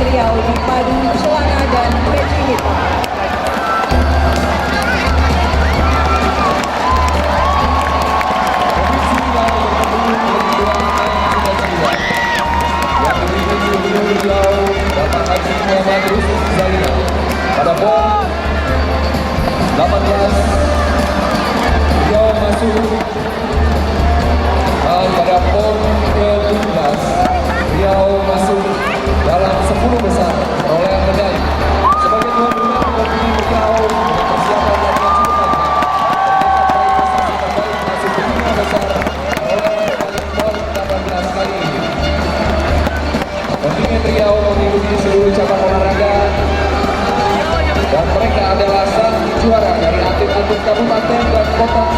Riau di padu celana dan peci hitam. Bapak Haji Muhammad Yusuf Zalina pada pon 18 Riau masuk, dan pada pon ke-17 Riau masuk dalam 10 besar perolehan medali. Sebagai tuan rumah kontingen Riau dengan persiapan latihan cukup panjang, prestasi terbaik masuk 5 besar perolehan medali pon 18 kali ini. Kontingen Riau mengikuti seluruh cabang olahraga dan mereka adalah sang juara dari atlet-atlet kabupaten dan kota